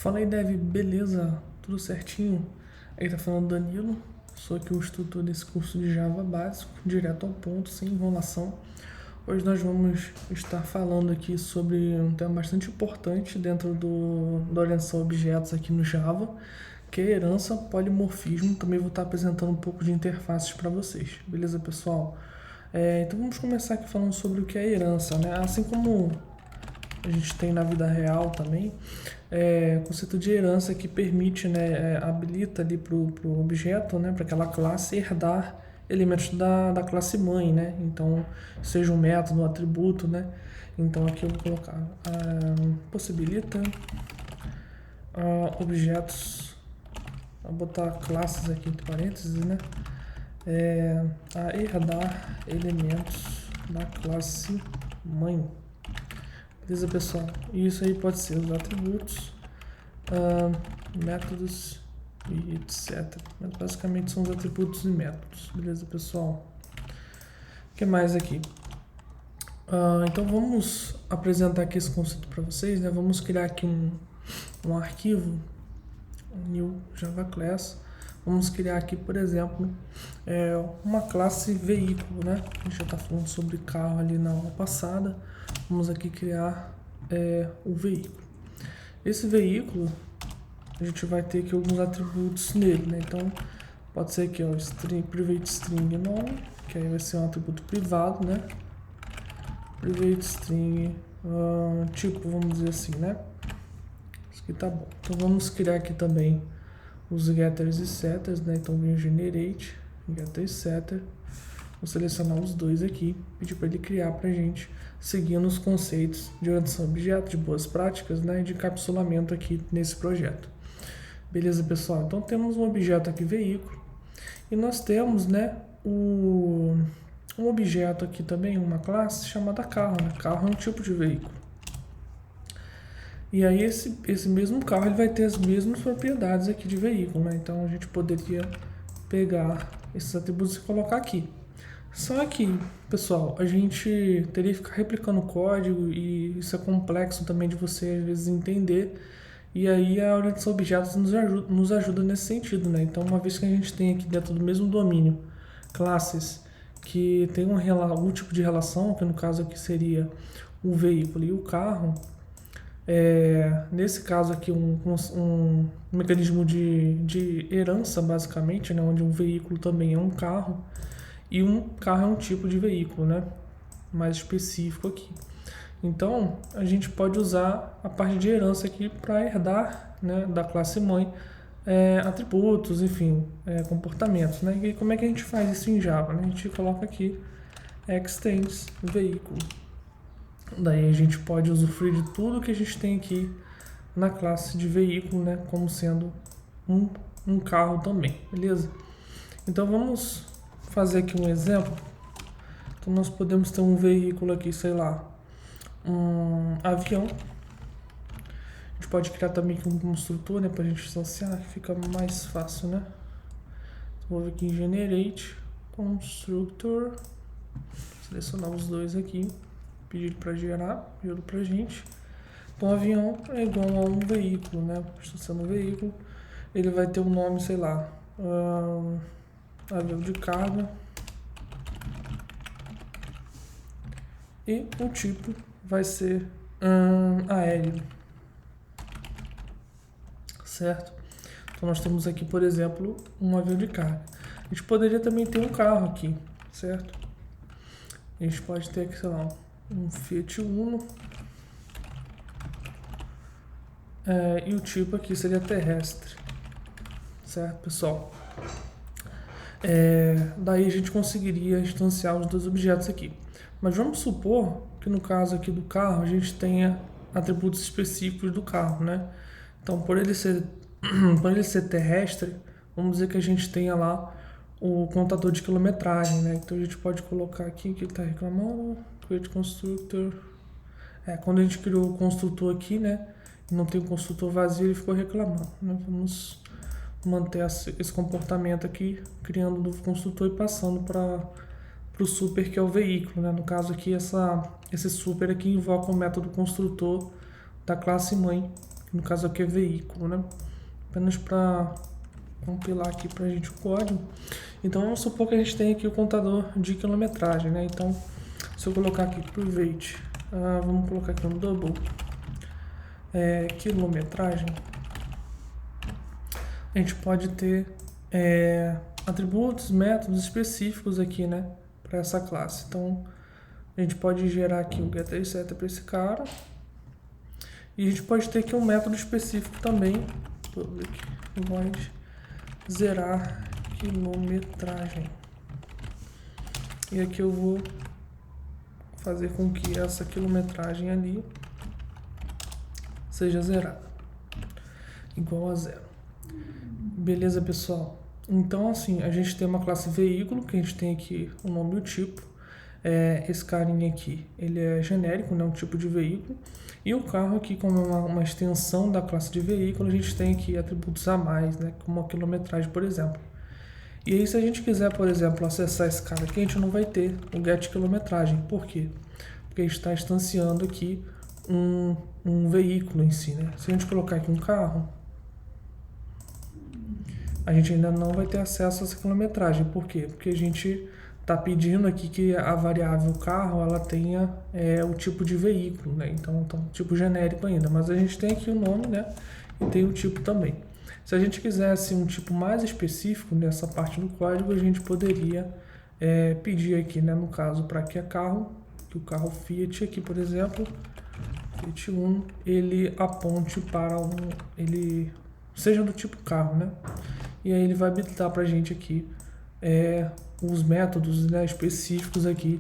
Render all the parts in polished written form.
Fala aí, Dev, beleza? Tudo certinho? Aí tá falando Danilo, sou aqui o instrutor desse curso de Java básico, direto ao ponto, sem enrolação. Hoje nós vamos estar falando aqui sobre um tema bastante importante dentro da orientação a objetos aqui no Java, que é herança, polimorfismo. Também vou estar apresentando um pouco de interfaces para vocês, beleza, pessoal? Então vamos começar aqui falando sobre o que é herança, né? Assim como a gente tem na vida real também, o conceito de herança que permite, né, habilita ali para o objeto, né, para aquela classe herdar elementos da classe mãe, né, então seja um método, um atributo, né, então aqui eu vou colocar, possibilita objetos, vou botar classes aqui entre parênteses, né, a herdar elementos da classe mãe. Beleza, pessoal? E isso aí pode ser os atributos, métodos e etc. Mas basicamente são os atributos e métodos. Beleza, pessoal? O que mais aqui? Então vamos apresentar aqui esse conceito para vocês, né? Vamos criar aqui um arquivo, um new Java class. Vamos criar aqui, por exemplo, uma classe veículo, né? A gente já está falando sobre carro ali na aula passada. Vamos aqui criar o veículo. Esse veículo, a gente vai ter aqui alguns atributos nele, né? Então, pode ser aqui, ó, string, private string nome, que aí vai ser um atributo privado, né? Private string, tipo, vamos dizer assim, né? Isso aqui tá bom. Então, vamos criar aqui também os getters e setters, né? Então, vem o generate, getter e setter. Vou selecionar os dois aqui, pedir para ele criar para a gente, seguindo os conceitos de orientação a objeto, de boas práticas, né, e de encapsulamento aqui nesse projeto. Beleza, pessoal? Então temos um objeto aqui, veículo, e nós temos, né, um objeto aqui também, uma classe chamada carro, né? Carro é um tipo de veículo. E aí esse mesmo carro ele vai ter as mesmas propriedades aqui de veículo, né? Então a gente poderia pegar esses atributos e colocar aqui. Só que, pessoal, a gente teria que ficar replicando o código e isso é complexo também de você às vezes entender. E aí a orientação a objetos nos ajuda nesse sentido, né? Então, uma vez que a gente tem aqui dentro do mesmo domínio classes que tem um tipo de relação, que no caso aqui seria o veículo e o carro, nesse caso aqui um mecanismo de herança, basicamente, né? Onde um veículo também é um carro. E um carro é um tipo de veículo, né? Mais específico aqui. Então, a gente pode usar a parte de herança aqui para herdar, né, da classe mãe atributos, enfim, comportamentos, né? E como é que a gente faz isso em Java, né? A gente coloca aqui extends veículo. Daí a gente pode usufruir de tudo que a gente tem aqui na classe de veículo, né? Como sendo um carro também, beleza? Então vamos fazer aqui um exemplo. Então nós podemos ter um veículo aqui, sei lá, um avião. A gente pode criar também aqui um construtor, né, pra gente associar, que fica mais fácil, né? Então, vou vir aqui em generate constructor, selecionar os dois aqui, pedir para gerar, gerou pra gente. Então o avião é igual a um veículo, né? Estou sendo um veículo, ele vai ter um nome, sei lá, avião de carga, e o tipo vai ser aéreo, certo? Então nós temos aqui, por exemplo, um avião de carga. A gente poderia também ter um carro aqui, certo? A gente pode ter aqui, sei lá, um Fiat Uno, e o tipo aqui seria terrestre, certo, pessoal? Daí a gente conseguiria instanciar os dois objetos aqui. Mas vamos supor que no caso aqui do carro a gente tenha atributos específicos do carro, né? Então, por ele ser terrestre, vamos dizer que a gente tenha lá o contador de quilometragem, né? Então a gente pode colocar aqui que ele está reclamando, create constructor. Quando a gente criou o construtor aqui, né? Não tem o construtor vazio, ele ficou reclamando, né? Vamos manter esse comportamento aqui, criando um novo construtor e passando para o super, que é o veículo, né? No caso aqui, esse super aqui invoca o método construtor da classe mãe, No caso aqui é veículo, né? Apenas para compilar aqui pra gente o código. Então vamos supor que a gente tem aqui o contador de quilometragem, né? Então se eu colocar aqui private, vamos colocar aqui um double quilometragem, a gente pode ter atributos, métodos específicos aqui, né? Para essa classe. Então a gente pode gerar aqui um getter e setter para esse cara. E a gente pode ter aqui um método específico também, public void zerar quilometragem. E aqui eu vou fazer com que essa quilometragem ali seja zerada, igual a 0. Beleza, pessoal? Então, assim, a gente tem uma classe veículo, que a gente tem aqui o nome e o tipo. Esse carinha aqui, ele é genérico, né, um tipo de veículo. E o carro aqui, como é uma extensão da classe de veículo, a gente tem aqui atributos a mais, né, como a quilometragem, por exemplo. E aí, se a gente quiser, por exemplo, acessar esse cara aqui, a gente não vai ter o get quilometragem. Por quê? Porque a gente está instanciando aqui um veículo em si, né? Se a gente colocar aqui um carro, a gente ainda não vai ter acesso a essa quilometragem. Por quê? Porque a gente está pedindo aqui que a variável carro ela tenha o tipo de veículo, né? Então, tipo genérico ainda. Mas a gente tem aqui o nome, né? E tem o tipo também. Se a gente quisesse um tipo mais específico nessa parte do código, a gente poderia pedir aqui, né? No caso, para que é carro, que o carro Fiat aqui, por exemplo, Fiat 1, ele aponte para ele seja do tipo carro, né? E aí ele vai habilitar para a gente aqui os métodos, né, específicos aqui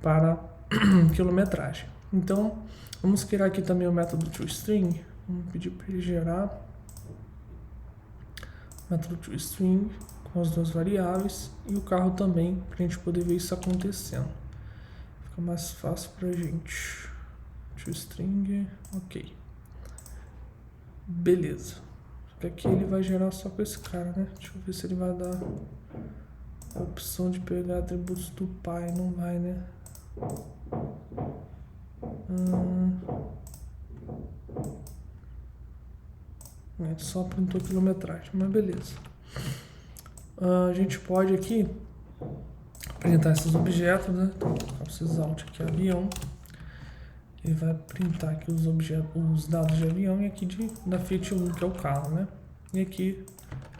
para quilometragem. Então, vamos criar aqui também o método toString. Vamos pedir para ele gerar método toString com as duas variáveis e o carro também, para a gente poder ver isso acontecendo. Fica mais fácil para a gente. toString, ok. Beleza. Aqui ele vai gerar só com esse cara, né? Deixa eu ver se ele vai dar a opção de pegar atributos do pai. Não vai, né? Só printou quilometragem, mas beleza. A gente pode aqui printar esses objetos, né? Então, vou colocar esses alt aqui, avião. Ele vai printar aqui os dados de avião e aqui da Fiat 1, que é o carro, né? E aqui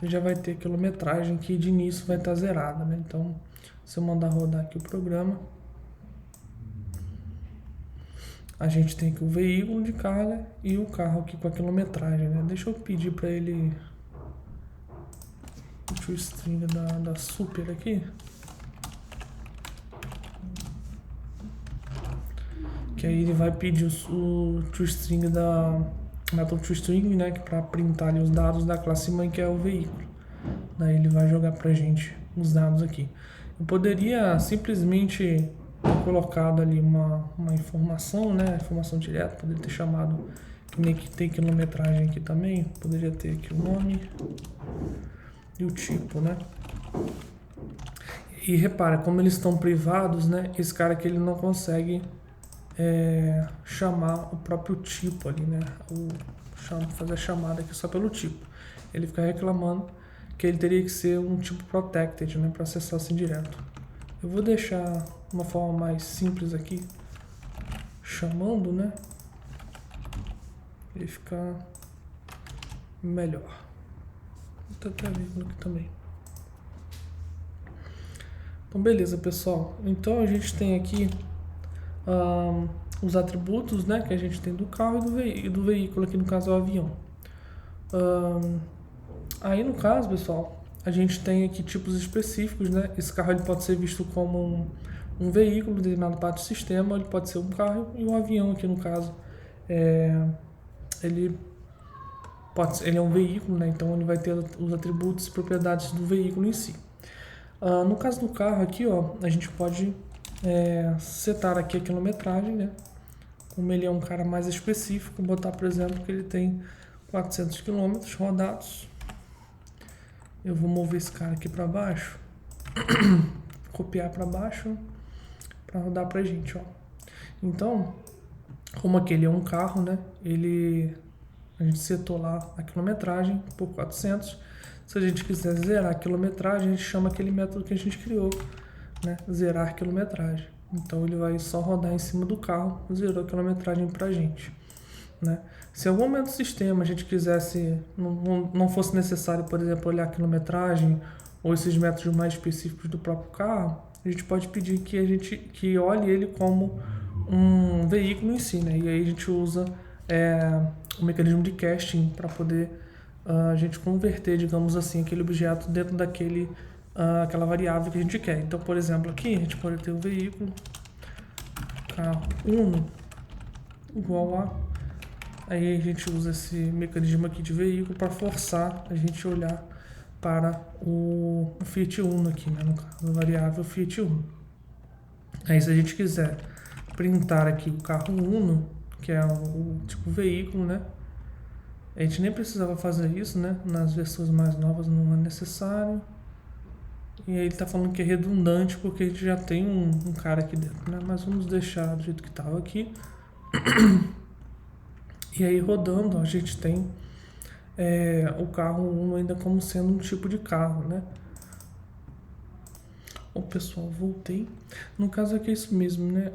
ele já vai ter quilometragem que de início vai estar zerada, né? Então, se eu mandar rodar aqui o programa, a gente tem aqui o veículo de carga e o carro aqui com a quilometragem, né? Deixa eu pedir para ele o toString da Super aqui. Que aí ele vai pedir o toString da método toString, né, para printar ali os dados da classe mãe, que é o veículo. Daí ele vai jogar pra gente os dados aqui. Eu poderia simplesmente ter colocado ali uma informação, né, informação direta, poderia ter chamado, que nem que tem quilometragem aqui também, poderia ter aqui o nome e o tipo, né. E repara, como eles estão privados, né, esse cara aqui ele não consegue chamar o próprio tipo ali, né? Fazer a chamada aqui só pelo tipo. Ele fica reclamando que ele teria que ser um tipo protected, né? Para acessar assim direto. Eu vou deixar uma forma mais simples aqui, chamando, né? Ele fica melhor. Vou até a vírgula aqui também. Então, beleza, pessoal. Então a gente tem aqui os atributos, né, que a gente tem do carro e do veículo, aqui no caso é o avião. Aí no caso, pessoal, a gente tem aqui tipos específicos, né? Esse carro ele pode ser visto como um veículo designado para o sistema, ele pode ser um carro, e um avião aqui no caso ele é um veículo, né? Então ele vai ter os atributos e propriedades do veículo em si. No caso do carro aqui, ó, a gente pode setar aqui a quilometragem, né? Como ele é um cara mais específico, botar, por exemplo, que ele tem 400 km rodados. Eu vou mover esse cara aqui para baixo, copiar para baixo, para rodar pra gente, ó. Então, como aquele é um carro, né? A gente setou lá a quilometragem por 400. Se a gente quiser zerar a quilometragem, a gente chama aquele método que a gente criou, né? Zerar quilometragem. Então ele vai só rodar em cima do carro, zerou a quilometragem pra gente, né? Se em algum momento do sistema a gente quisesse, não fosse necessário, por exemplo, olhar a quilometragem ou esses métodos mais específicos do próprio carro, a gente pode pedir que olhe ele como um veículo em si, né? E aí a gente usa o mecanismo de casting para poder a gente converter, digamos assim, aquele objeto dentro aquela variável que a gente quer. Então, por exemplo, aqui a gente pode ter o veículo carro 1 igual a... Aí a gente usa esse mecanismo aqui de veículo para forçar a gente olhar para o Fiat Uno aqui, né? No caso, a variável Fiat Uno. Aí se a gente quiser printar aqui o carro Uno, que é o tipo veículo, né? A gente nem precisava fazer isso, né? Nas versões mais novas não é necessário. E aí ele está falando que é redundante porque a gente já tem um cara aqui dentro, né? Mas vamos deixar do jeito que estava aqui. E aí rodando a gente tem o carro Uno ainda como sendo um tipo de carro, né? Pessoal, voltei. No caso aqui é isso mesmo, né?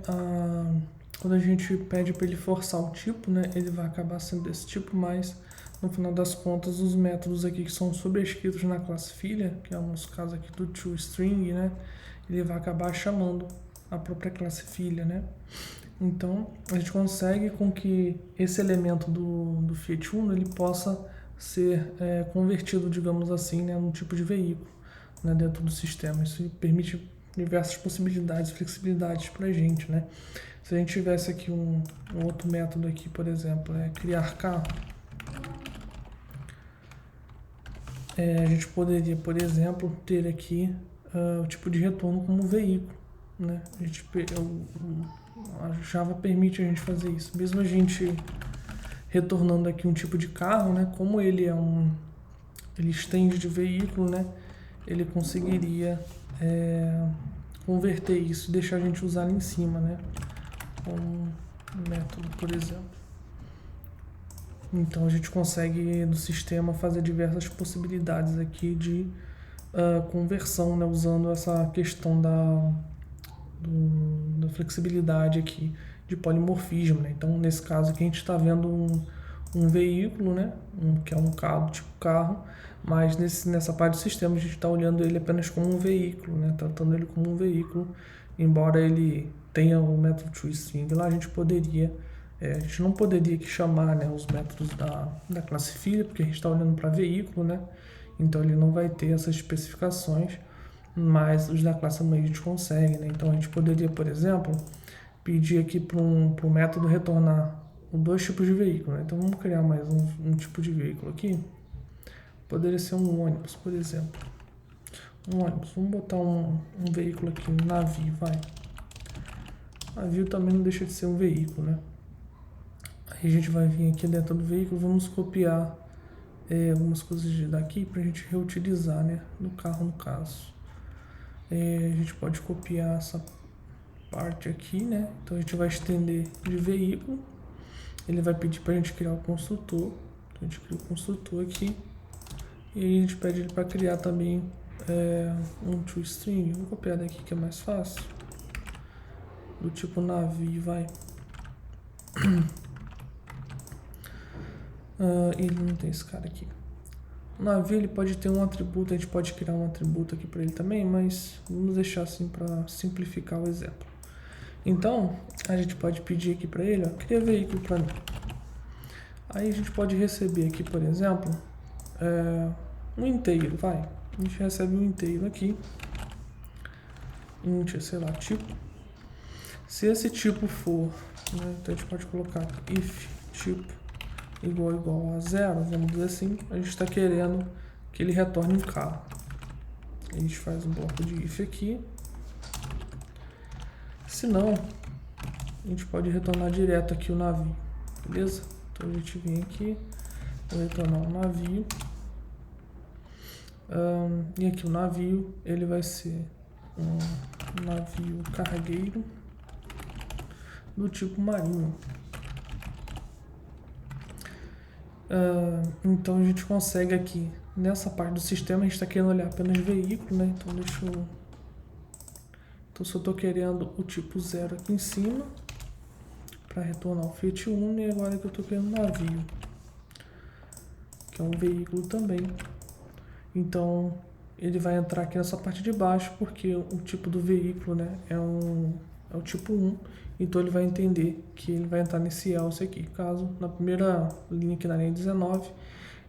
Quando a gente pede para ele forçar o tipo, né? Ele vai acabar sendo desse tipo, mas no final das contas os métodos aqui que são sobrescritos na classe filha, que é o nosso caso aqui do toString, né? Ele vai acabar chamando a própria classe filha, né? Então a gente consegue com que esse elemento do Fiat Uno ele possa ser convertido, digamos assim, né, num tipo de veículo, né, dentro do sistema. Isso permite diversas possibilidades, flexibilidades para a gente, né? Se a gente tivesse aqui um outro método aqui, por exemplo, criar carro, a gente poderia, por exemplo, ter aqui o tipo de retorno como veículo, né? A Java permite a gente fazer isso. Mesmo a gente retornando aqui um tipo de carro, né? Como ele ele estende de veículo, né? Ele conseguiria converter isso e deixar a gente usar ali em cima, né? Um método, por exemplo. Então a gente consegue do sistema fazer diversas possibilidades aqui de conversão, né? Usando essa questão da flexibilidade aqui de polimorfismo, né? Então nesse caso aqui a gente está vendo um veículo, né? Que é um carro, tipo carro, mas nessa parte do sistema a gente está olhando ele apenas como um veículo, né? Tratando ele como um veículo, embora ele tenha o método toString lá, a gente não poderia aqui chamar, né, os métodos da classe filha, porque a gente está olhando para veículo, né? Então ele não vai ter essas especificações, mas os da classe mãe a gente consegue, né? Então a gente poderia, por exemplo, pedir aqui para o método retornar dois tipos de veículo, né? Então vamos criar mais um tipo de veículo aqui. Poderia ser um ônibus, por exemplo. Um ônibus. Vamos botar um veículo aqui, um navio, vai. Navio também não deixa de ser um veículo, né? Aí a gente vai vir aqui dentro do veículo, vamos copiar algumas coisas daqui para a gente reutilizar, né? No carro, no caso. A gente pode copiar essa parte aqui, né? Então a gente vai estender de veículo. Ele vai pedir para a gente criar o construtor. Então a gente cria o construtor aqui. E aí a gente pede ele para criar também um toString. Vou copiar daqui que é mais fácil. Do tipo navio, vai. Ele não tem esse cara aqui. O navio ele pode ter um atributo, a gente pode criar um atributo aqui para ele também, mas vamos deixar assim para simplificar o exemplo. Então, a gente pode pedir aqui para ele, cria veículo para mim. Aí a gente pode receber aqui, por exemplo, um inteiro, vai. A gente recebe um inteiro aqui, sei lá, tipo. Se esse tipo for, né, então a gente pode colocar if tipo igual a 0, vamos dizer assim, a gente está querendo que ele retorne um carro. A gente faz um bloco de if aqui. Se não, a gente pode retornar direto aqui o navio, beleza? Então a gente vem aqui, vou retornar o navio. E aqui o navio, ele vai ser um navio cargueiro do tipo marinho. Então a gente consegue aqui, nessa parte do sistema, a gente está querendo olhar apenas veículo, né? Então deixa eu... Então se eu estou querendo o tipo 0 aqui em cima, para retornar o Fiat Uno, e agora que eu estou querendo navio, que é um veículo também. Então ele vai entrar aqui nessa parte de baixo, porque o tipo do veículo, né, é o tipo 1, então ele vai entender que ele vai entrar nesse else aqui. Caso na primeira linha aqui na linha 19,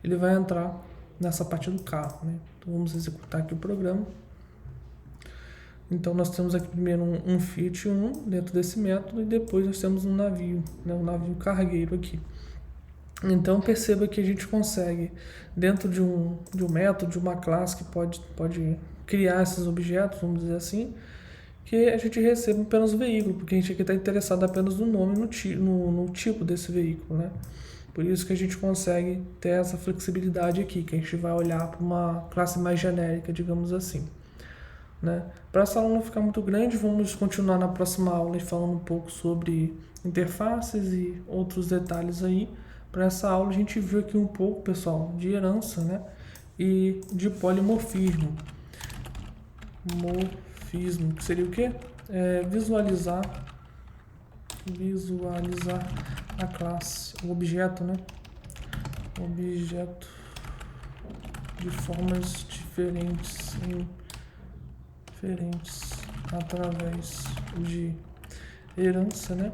ele vai entrar nessa parte do carro, né? Então vamos executar aqui o programa. Então nós temos aqui primeiro um Fiat 1 dentro desse método, e depois nós temos um navio, né, um navio cargueiro aqui. Então perceba que a gente consegue, dentro de um método, de uma classe que pode criar esses objetos, vamos dizer assim, que a gente receba apenas o veículo, porque a gente aqui está interessado apenas no nome e no tipo desse veículo, né? Por isso que a gente consegue ter essa flexibilidade aqui, que a gente vai olhar para uma classe mais genérica, digamos assim, né? Para essa aula não ficar muito grande, vamos continuar na próxima aula falando um pouco sobre interfaces e outros detalhes aí. Para essa aula a gente viu aqui um pouco, pessoal, de herança, né? E de polimorfismo. Morfismo, que seria o quê? Visualizar a classe, o objeto, né? Objeto de formas diferentes através de herança, né?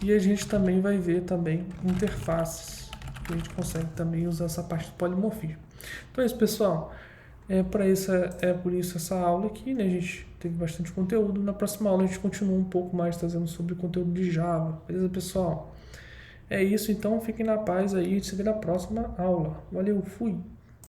E a gente também vai ver também interfaces, que a gente consegue também usar essa parte do polimorfismo. Então é isso, pessoal. Por isso essa aula aqui, né? A gente teve bastante conteúdo. Na próxima aula a gente continua um pouco mais trazendo sobre o conteúdo de Java. Beleza, pessoal? É isso, então. Fiquem na paz aí. A gente se vê na próxima aula. Valeu, fui!